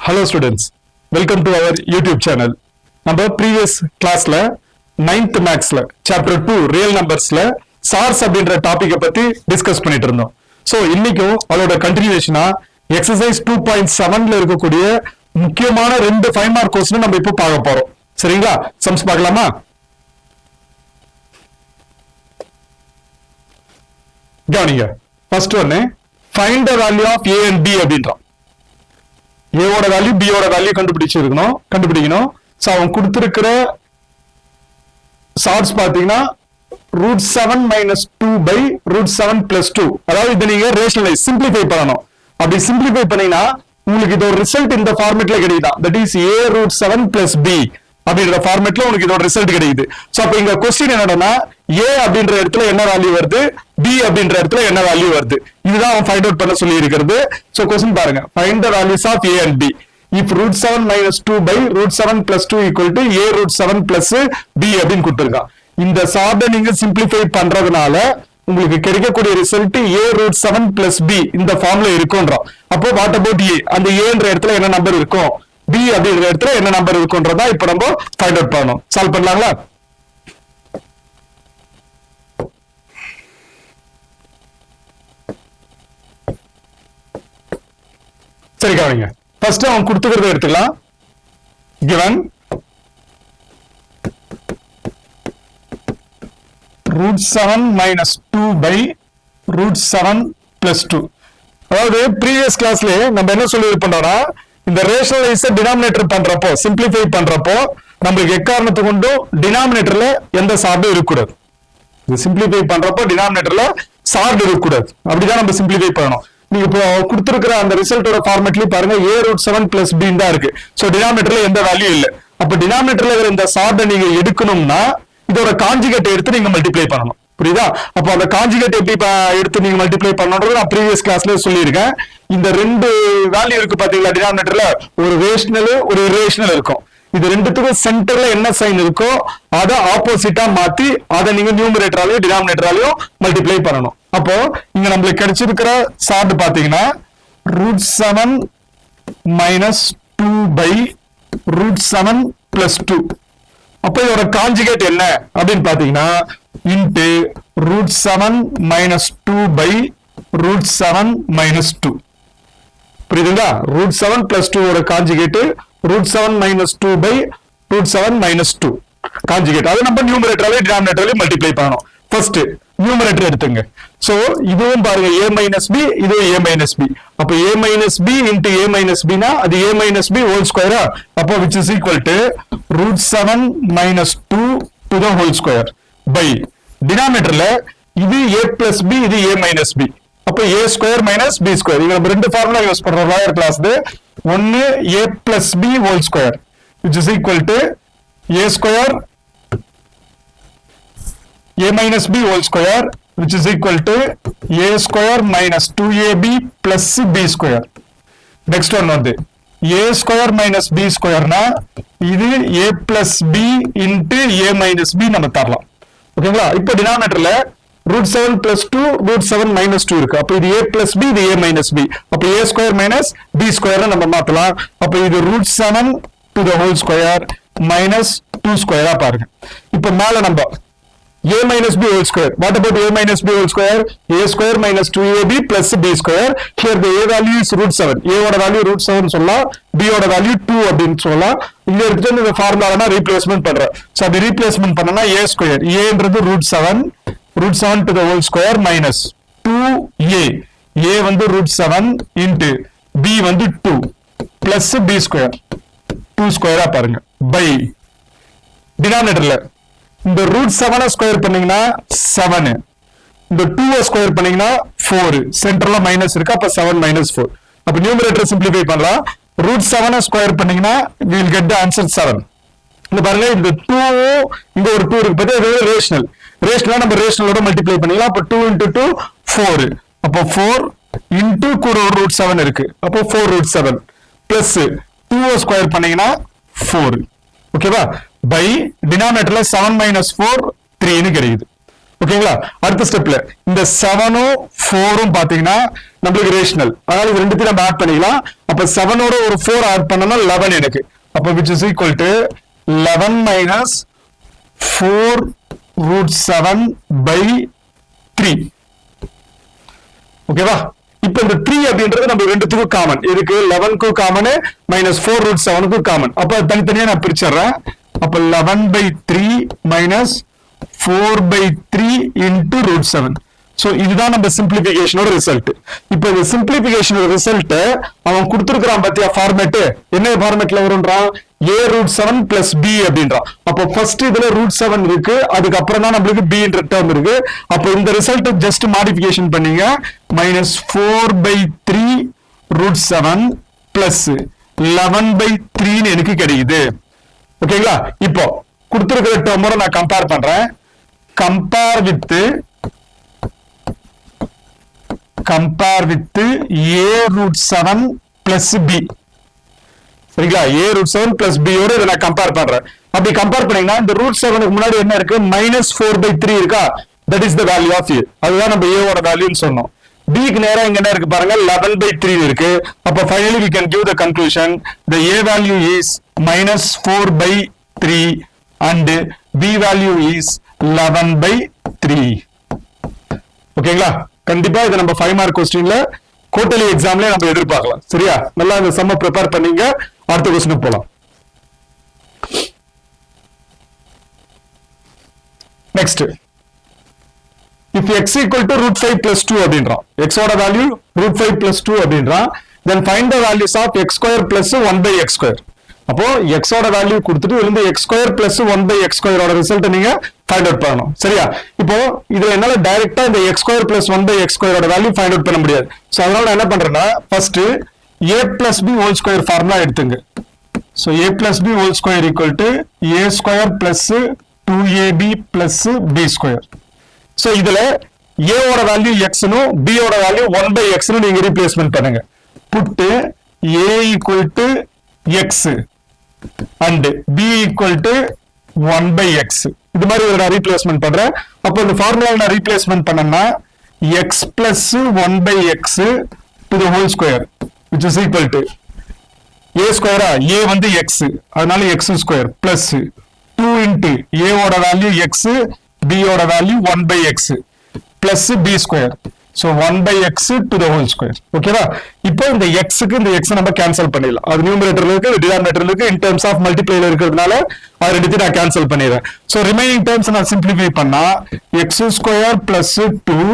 Hello students, welcome to our YouTube channel. நம்ம previous classல 9th Maxல chapter 2 real numbersல SARS அப்படின்ற டாபிக்கை பத்தி discuss பண்ணிட்டு இருந்தோம். ஸோ இன்னைக்கும் அதோட கண்டினியூஷனா எக்ஸசைஸ் 2.7ல இருக்கக்கூடிய முக்கியமான 2 5 மார்க் கொஸ்டின் நம்ம இப்போ பார்க்க போறோம். சரிங்களா? சம்ஸ் பார்க்கலாமா? கவனிங்க. ஃபர்ஸ்ட் ஒன்னு find the value of A and B அப்படின்றான். A ஓட வேல்யூ B ஓட வேல்யூ கண்டுபிடிக்கணும். சோ அவன் கொடுத்திருக்கிற சார்ட்ஸ் பாத்தீங்கன்னா √7 - 2 by √7 + 2. அதாவது இதை நீங்க ரேஷனலைஸ் சிம்பிளிஃபை பண்ணணும். அப்படி சிம்பிளிஃபை பண்ணீங்கன்னா உங்களுக்கு இது ஒரு ரிசல்ட் இந்த ஃபார்மேட்ல கிடைக்குதா. தட் இஸ் A √7 + B அப்படின்ற ஃபார்மேட்ல உங்களுக்கு இதோட ரிசல்ட் கிடைக்குது. சோ அப்ப இங்க क्वेश्चन என்னன்னா A அப்படின்ற இடத்துல என்ன வேல்யூ வருது, B அப்படின்ற இடத்துல என்ன வேல்யூ வருது, இதுதான் அவன் ஃபைண்ட் அவுட் பண்ண சொல்லி இருக்கிறது. சோ क्वेश्चन பாருங்க, find the values of A and B if √7 - 2 by √7 + 2 equal to A √7 + B அப்படின்னு கொடுத்திருக்கான். இந்த சார்ட்டை நீங்க சிம்பிளிஃபை பண்றதுனால உங்களுக்கு கிடைக்கக்கூடிய ரிசல்ட் A √7 + B இந்த ஃபார்ம்ல இருக்கும்ன்றோம். அப்போ வாட் அபவுட் A, அந்த Aன்ற இடத்துல என்ன நம்பர் இருக்கும், B அப்படின்ற இடத்துல என்ன நம்பர் இருக்கும்ன்றதா இப்ப நம்ம ஃபைண்ட் அவுட் பண்ணணும். சால்வ் பண்ணலாங்களா? சரி கவனிங்க. ஃபர்ஸ்ட் அவன் கொடுத்துக்கிறத எடுத்துக்கலாம். given √7 - 2 by √7 + 2. அதாவது ப்ரீவியஸ் கிளாஸ்ல நம்ம என்ன சொல்லி பண்ணோம்னா இந்த ரேஷனலைஸ் டினாமினேட்டர் பண்றப்போ சிம்பிளிஃபை பண்றப்போ நம்மளுக்கு எக்காரணத்தை கொண்டும் டினாமினேட்டர்ல எந்த சார்டும் இருக்கக்கூடாது. இது சிம்பிளிஃபை பண்றப்போ டினாமினேட்டர்ல சார்டு இருக்கக்கூடாது. அப்படிதான் நம்ம சிம்பிளிஃபை பண்ணணும். நீங்க இப்போ கொடுத்திருக்கிற அந்த ரிசல்ட்டோட ஃபார்மேட்லயும் பாருங்க A √7 + B தான் இருக்கு. சோ டினாமினேட்டர்ல எந்த வேல்யூ இல்ல. அப்ப டினாமினேட்டர்ல இருக்கிற இந்த சார்டை நீங்க எடுக்கணும்னா இதோட காஞ்சுகேட் எடுத்து நீங்க மல்டிப்ளை பண்ணணும். புரியுதா? அப்போ அந்த காஞ்சுகேட் எப்படி எடுத்து நீங்க மல்டிப்ளை பண்ணணும்ன்றது நான் ப்ரீவியஸ் கிளாஸ்ல சொல்லியிருக்கேன். இந்த 2 வேல்யூ இருக்கு பாத்தீங்களா டினாமினேட்டர்ல, ஒரு ரேஷனல் ஒரு இரேஷனல் இருக்கும். இது ரெண்டுத்துக்கும் சென்டர்ல என்ன சைன் இருக்கோ அதை ஆப்போசிட்டா மாத்தி அதை நீங்க நியூமரேட்டராலையும் டினாமினேட்டராலையும் மல்டிப்ளை பண்ணணும். அப்போ இங்க நம்மளுக்கு கிடைச்சிருக்கிற சார்ட் பாத்தீங்கன்னா √7 - 2 by √7 + 2. அப்ப இதோட காஞ்சுகேட் என்ன அப்படின்னு பாத்தீங்கன்னா இன்டு √7 - 2 by √7 - 2. புரியுதுங்களா? √7 + 2 ஓட காஞ்சுகேட் √7 - 2 by √7 - 2 காஞ்சுகேட். அது நம்ம நியூமரேட்டராலே டினாமினேட்டராலே மல்டிப்ளை பண்ணணும். ஃபர்ஸ்ட் நியூமரேட்டர் எடுத்துங்க. சோ இதுவும் பாருங்க A - B, இதுவும் A - B. அப்ப A - B into A - B னா அது A - B whole square. அப்போ which is equal to √7 - 2 to the whole square by டினாமினேட்டர்ல இது A + B, இது A - B. அப்ப A square - B square. இங்க நம்ம ரெண்டு ஃபார்முலா யூஸ் பண்றோம் லாயர் கிளாஸ்ல. ஒன்னு A + B whole square which is equal to A square A - B whole square which is equal to A square - 2AB + B square. Next one வந்து A square - B square னா இது A + B into A - B நம்ம தரலாம். ஓகேங்களா? இப்போ டினாமினேட்டர்ல √7 + 2 √7 - 2 இருக்கு. அப்ப இது A + B, இது A - B. அப்ப A square - B square நம்ம மாத்தலாம். அப்ப இது √7 to the whole square minus 2 square பாருங்க. இப்போ மேல நம்ம A - B whole square. What about A - B whole square? A square - 2AB + B square. Here the A value is √7. A ஓட value √7 சொல்லலாம், B ஓட வேல்யூ 2 அப்படின்னு சொல்லலாம். இங்க எடுத்து இந்த ஃபார்முலாவை ரீப்ளேஸ்மெண்ட் பண்றேன். சோ அப்படி ரீப்ளேஸ்மெண்ட் பண்ணனா A square, Aன்றது √7 to the whole square minus 2A. A வந்து √7 into B வந்து 2 plus B square 2 square பாருங்க by டினாமினேட்டர்ல இந்த √7 ஸ்கொயர் பண்ணீங்கன்னா 7, இந்த 2 ஸ்கொயர் பண்ணீங்கன்னா 4, சென்டர்ல மைனஸ் இருக்கு. அப்ப 7 - 4. அப்ப நியூமரேட்டர் சிம்பிளிஃபை பண்ணலாம். √7 ஸ்கொயர் பண்ணீங்கன்னா we will get the answer 7. இந்த பாருங்க, இந்த 2 இங்க ஒரு 2 இருக்கு பார்த்தா இது ரேஷனலா நம்ம ரேஷனலோட மல்டிப்ளை பண்ணிக்கலாம். அப்ப 2 × 2 4. அப்போ 4 into கூட ஒரு √7 இருக்கு. அப்போ 4√7 பிளஸ் 2 ஸ்கொயர் பண்ணீங்கன்னா 4. ஓகேவா? பை டினாமினேட்டர்ல 7 - 4 3 கிடைக்குது. ஓகேங்களா? அடுத்த ஸ்டெப்ல இந்த 7ம் 4ம் பாத்தீங்கன்னா நம்மளுக்கு ரேஷனல், அதாவது இது ரெண்டுத்தையும் நம்ம ஆட் பண்ணிக்கலாம். அப்ப 7ஓட ஒரு 4 ஆட் பண்ணனா 11 எனக்கு. அப்ப which is equal to 11 minus 4 root 7 by 3. ஓகேவா? இப்ப இந்த 3 அப்படின்றது நம்ம ரெண்டுத்துக்கும் காமன். இதுக்கு 11க்கு காமன் மைனஸ் 4 root 7க்கு காமன். அப்ப தனித்தனியா நான் பிரிச்சறேன். அப்ப 11 by 3 minus 4 by 3 into root 7. So இதுதான் நம்ம சிம்பிளிஃபிகேஷனோட ரிசல்ட். இப்போ இந்த சிம்பிளிஃபிகேஷனோட ரிசல்ட் அவன் கொடுத்திருக்கான் பாத்தியா ஃபார்மேட், என்ன ஃபார்மேட்ல வரும்ன்றான்? a root 7 plus b அப்படின்றான். அப்போ ஃபர்ஸ்ட் இதுல root 7 இருக்கு, அதுக்கு அப்புறம் தான் நம்மளுக்கு b என்ற டேர்ம் இருக்கு. அப்போ இந்த ரிசல்ட் ஜஸ்ட் மாடிஃபிகேஷன் பண்ணீங்க. minus 4 by 3 root 7 plus 11 by 3 எனக்கு கிடைக்குது. ஓகேங்களா? இப்போ கொடுத்திருக்கிற டேர்மோட நான் கம்பேர் பண்றேன். compare with a root 7 plus b. சரிங்களா? a root 7 plus b ஓட இதை நான் கம்பேர் பண்றேன். அப்படி கம்பேர் பண்ணீங்கன்னா இந்த root 7க்கு முன்னாடி என்ன இருக்கு? minus 4 by 3 இருக்கா? that is the value of a. அதுதான் நம்ம a ஓட வேல்யூன்னு சொன்னோம். b க்கு நேரா இங்க என்ன இருக்கு பாருங்க, 11 by 3 இருக்கு. அப்ப finally we can give the conclusion the a value is minus 4 by 3 and b value is 11 by 3. ஓகேங்களா? கண்டிப்பா இதை நம்ம 5 மார்க் கொஸ்டின்ல குவார்டர்லி எக்ஸாம்ல நம்ம எதிர்பார்க்கலாம். சரியா? நல்லா இந்த சம்ம ப்ரிப்பேர் பண்ணீங்க. அடுத்த கொஸ்டினுக்கு போலாம். Next, if x equal to root 5 plus 2 அப்படின்றான், x ஓட வேல்யூ root 5 plus 2 அப்படின்றான், then find the values of x square plus 1 by x square. அப்போ x ஓட வேல்யூ கொடுத்துட்டு இருந்து x square plus 1 by x square ஓட ரிசல்ட் நீங்க find out பண்ணணும். சரியா? இப்போ இதுல என்னால டைரக்டா இந்த x square plus 1 by x square ஓட வேல்யூ ஃபைண்ட் அவுட் பண்ண முடியாது. சோ அதனால நான் என்ன பண்றேன்னா first a plus b whole square formula எடுத்துங்க. So a plus b whole square equal to a square plus 2ab plus b square. So இதுல a ஓட வேல்யூ x னும் b ஓட வேல்யூ 1 by x னு நீங்க ரீப்ளேஸ்மென்ட் பண்ணுங்க. Put a equal to x and b equal to 1 by x. இது மாதிரி ஒரு நான் ரீப்ளேஸ்மென்ட் பண்றேன். அப்போ இந்த ஃபார்முலா நான் ரீப்ளேஸ்மென்ட் பண்ணனா x plus 1 by x to the whole square which is equal to a square. a வந்து x, அதனால x square plus 2 into a ஓட வேல்யூ x, b ஓட value 1 by x plus b square. So 1 by x to the whole square. ஓகேவா? இப்போ இந்த x க்கு இந்த x நம்ம கேன்சல் பண்ணிடலாம். அது நியூமரேட்டர்ல இருக்கு, டினாமினேட்டர்ல இருக்கு. இன் டர்ம்ஸ் ஆஃப் மல்டிப்ளைல இருக்கிறதுனால அது ரெண்டுத்தையும் நான் கேன்சல் பண்ணிடுறேன். சோ ரிமைனிங் டர்ம்ஸ் நான் சிம்பிளிஃபை பண்ணா x square plus 2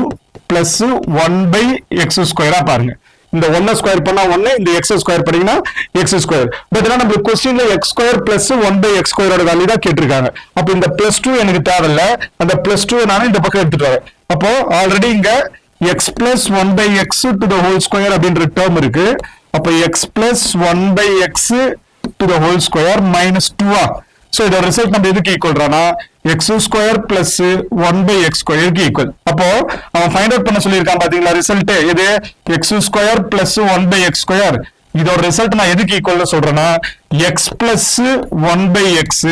plus 1 by x ஸ்கொயரா பாருங்க. இந்த 1 ஸ்கொயர் பண்ணா 1, இந்த x ஸ்கொயர் பண்ணீங்கன்னா x ஸ்கொயர். பட் ஆனா நம்ம क्वेश्चनல x square plus 1 by x ஸ்கொயரோட வேல்யூ தான் கேட்டிருக்காங்க. அப்ப இந்த பிளஸ் 2 எனக்கு தேவையில்ல, அந்த பிளஸ் 2 நான் இந்த பக்கம் எடுத்துட்டு வரேன். அப்போ ஆல்ரெடி இங்க x plus 1 by x to the whole square அப்படின்ற டேர்ம் இருக்கு. அப்ப x plus 1 by x to the whole square minus 2. So இதோட ரிசல்ட் நம்ம எதுக்கு ஈக்குவல்றானா x square plus 1 by x square க்கு ஈக்குவல். அப்போ அவன் ஃபைண்ட் அவுட் பண்ண சொல்லியிருக்கான் பாத்தீங்களா ரிசல்ட், இது x square plus 1 by x square. இதோட ரிசல்ட் நான் எதுக்கு ஈக்குவல்னு சொல்றேன்னா x plus 1 by x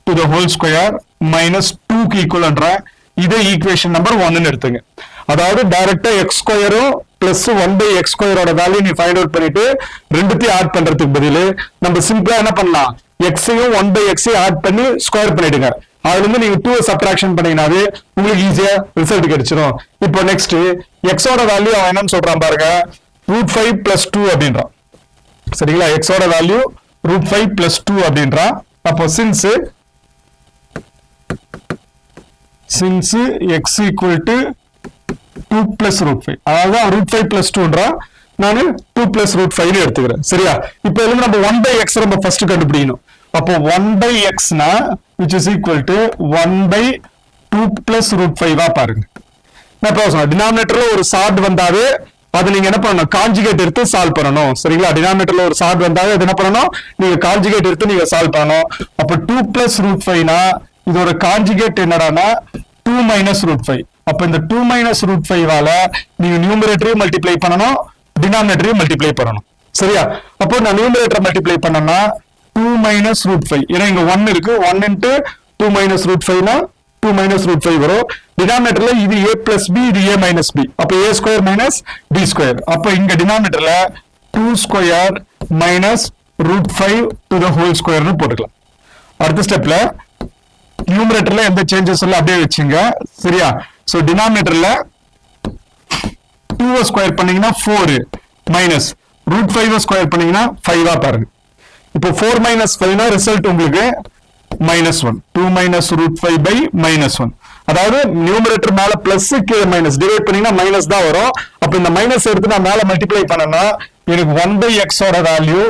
to the whole square minus 2 க்கு ஈக்குவல்ன்றேன். இதே ஈக்குவேஷன் நம்பர் 1 ன்னு எடுத்துங்க. அதாவது டைரக்டா x ஸ்கொயரும் பிளஸ் 1 by x ஸ்கொயரோட வேல்யூ நீ ஃபைண்ட் அவுட் பண்ணிட்டு ரெண்டுத்தையும் ஆட் பண்றதுக்கு பதிலு நம்ம சிம்பிளா என்ன பண்ணலாம், x-ஐயும் 1 by x-ஐயும் ஆட் பண்ணி ஸ்கொயர் பண்ணிடுங்க. அதுல இருந்து நீங்க 2 சப்ட்ராக்ஷன் பண்ணீங்கன்னாவே உங்களுக்கு ஈஸியா ரிசல்ட் கிடைச்சிடும். இப்போ நெக்ஸ்ட் x ஓட வேல்யூ அவன் என்னன்னு சொல்றான் பாருங்க, √5 plus 2 அப்படின்றான். சரிங்களா? x ஓட வேல்யூ √5 plus 2 அப்படின்றான். அப்போ since x equal to 2 plus √5, அதாவது √5 plus 2ன்றா, நான் 2 plus √5 எடுத்துக்கிறேன். சரியா? இப்போ இதுல நம்ம 1 by x நம்ம ஃபர்ஸ்ட் கண்டுபிடிக்கணும். அப்போ 1 by x னா which is equal to 1 by 2 plus √5 பாருங்க. நான் பேசணும் டினாமினேட்டர்ல ஒரு சார்ட் வந்தாவே அது நீங்க என்ன பண்ணணும், கான்ஜுகேட் எடுத்து சால்வ் பண்ணணும். சரிங்களா? டினாமினேட்டர்ல ஒரு சார்ட் வந்தாவே அது என்ன பண்ணணும், நீங்க கான்ஜுகேட் எடுத்து நீங்க சால்வ் பண்ணணும். அப்போ 2 plus √5 னா இதோட கான்ஜுகேட் என்னடானா 2 minus √5. அப்ப இந்த 2 minus √5வால நீங்க நியூமரேட்டரையும் மல்டிப்ளை பண்ணணும், டினாமினேட்டரையும் மல்டிப்ளை பண்ணணும். சரியா? அப்போ நான் நியூமரேட்டரை மல்டிப்ளை பண்ணனா 2 minus √5, ஏன்னா இங்க 1 இருக்கு, 1 into 2 minus √5 னா 2 minus √5 வரும். டினாமினேட்டர்ல இது a பிளஸ் பி, இது a மைனஸ் பி. அப்ப a square minus b square. அப்ப இங்க டினாமினேட்டர்ல 2 square minus √5 to the whole ஸ்கொயர்னு போட்டுக்கலாம். அடுத்த ஸ்டெப்ல நியூமரேட்டர்ல எந்த சேஞ்சஸ் எல்லாம் அப்படியே வச்சுங்க. சரியா? சோ டினாமினேட்டர்ல 2 ஸ்கொயர் பண்ணீங்கன்னா 4 மைனஸ் √5 ஸ்கொயர் பண்ணீங்கன்னா 5 பாருங்க. இப்போ 4 மைனஸ் 5 ரிசல்ட் உங்களுக்கு -1. 2 மைனஸ் √5 பை -1. அதாவது நியூமரேட்டர் மேல பிளஸ் கீழே மைனஸ் டிவைட் பண்ணீங்கன்னா மைனஸ் தான் வரும். அப்ப இந்த மைனஸ் எடுத்து நான் மேல மல்டிப்ளை பண்ணனா எனக்கு 1/x ஓட value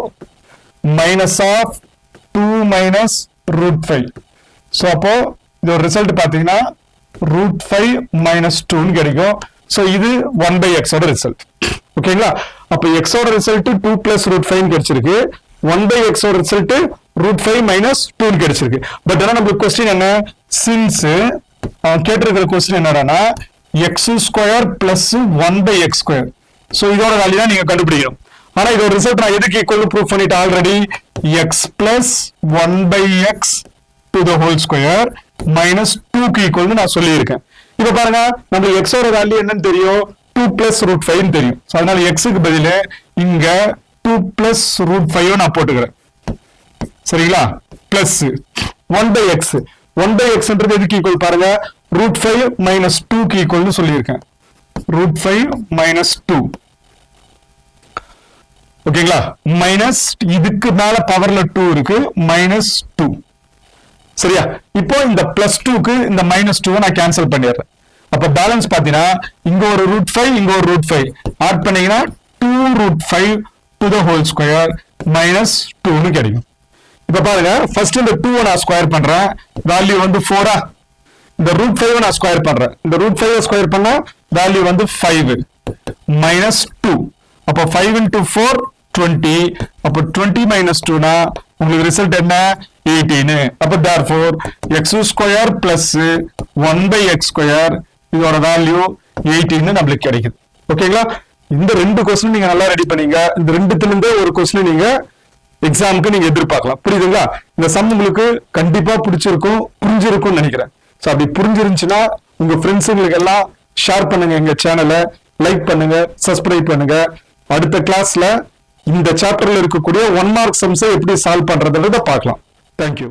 minus of 2 minus √5. So அப்போ இதோட ரிசல்ட் பாத்தீங்கன்னா √5 மைனஸ் 2 கிடைக்கும். சோ இது 1/x ஓட ரிசல்ட். ஓகேங்களா? அப்ப x ஓட ரிசல்ட் 2 பிளஸ் √5 கிடைச்சிருக்கு. 1/x ஓட ரிசல்ட் √5 மைனஸ் 2 கிடைச்சிருக்கு. பட் ஆனா நமக்கு கொஸ்டின் என்ன, சின்ஸ் கேட்டிருக்கிற கொஸ்டின் என்னன்னா x square plus 1/x square. So இதோட வேல்யூ தான் நீங்க கண்டுபிடிக்கணும். ஆனா இதோட ரிசல்ட் நான் எதுக்கு ஈக்குவல் ப்ரூஃப் பண்ணிட்டு already x plus 1/x to the whole square minus 2 க்கு ஈக்குவல்னு நான் சொல்லியிருக்கேன். இப்ப பாருங்க நமக்கு x ஓட வேல்யூ என்னன்னு தெரியும், 2 பிளஸ் √5 தெரியும். அதனால x க்கு பதில இங்க 2 பிளஸ் √5 நான் போட்டுக்கிறேன். சரிங்களா? Plus 1/x. 1/xன்றது எதுக்கு ஈக்குவல் பாருங்க, √5 மைனஸ் 2 க்கு ஈக்குவல்னு சொல்லியிருக்கேன். √5 மைனஸ் 2. ஓகேங்களா? மைனஸ் இதுக்கு மேல பவர்ல 2 இருக்கு, -2. சரியா? இப்போ இந்த +2க்கு இந்த -2 நான் கேன்சல் பண்ணிடுறேன். அப்ப பேலன்ஸ் பாத்தீங்கன்னா இங்க ஒரு √5 இங்க ஒரு √5 ஆட் பண்ணீங்கன்னா 2√5 டு த ஹோல் ஸ்கொயர் -2 கிடைக்கும். இப்ப பாருங்க ஃபர்ஸ்ட் இந்த 2 நான் ஸ்கொயர் பண்றேன், வேல்யூ வந்து 4. இந்த √5 நான் ஸ்கொயர் பண்றேன், இந்த √5 ஸ்கொயர் பண்ணா வேல்யூ வந்து 5 -2. அப்ப 5 into 4 20. அப்ப 20 minus 2 னா உங்களுக்கு ரிசல்ட் என்ன, 18. அப்ப therefore x square plus 1/x square இதோட வேல்யூ 18 நம்மளுக்கு கிடைக்குது. ஓகேங்களா? இந்த ரெண்டு கொஸ்டின் நீங்க நல்லா ரெடி பண்ணீங்க. இந்த ரெண்டுத்துல இருந்தே ஒரு கொஸ்டின் நீங்க எக்ஸாமுக்கு நீங்க எதிர்பார்க்கலாம். புரியுதுங்களா? இந்த சம் உங்களுக்கு கண்டிப்பா பிடிச்சிருக்கும், புரிஞ்சிருக்கும்னு நினைக்கிறேன். சோ அப்படி புரிஞ்சிருந்துச்சுன்னா உங்க ஃப்ரெண்ட்ஸுங்களுக்கு எல்லாம் ஷேர் பண்ணுங்க, எங்க சேனலை லைக் பண்ணுங்க, சப்ஸ்கிரைப் பண்ணுங்க. அடுத்த கிளாஸ்ல இந்த சாப்டர்ல இருக்கக்கூடிய 1 மார்க் சம்ஸை எப்படி சால்வ் பண்றதுன்றத பார்க்கலாம். தேங்க்யூ.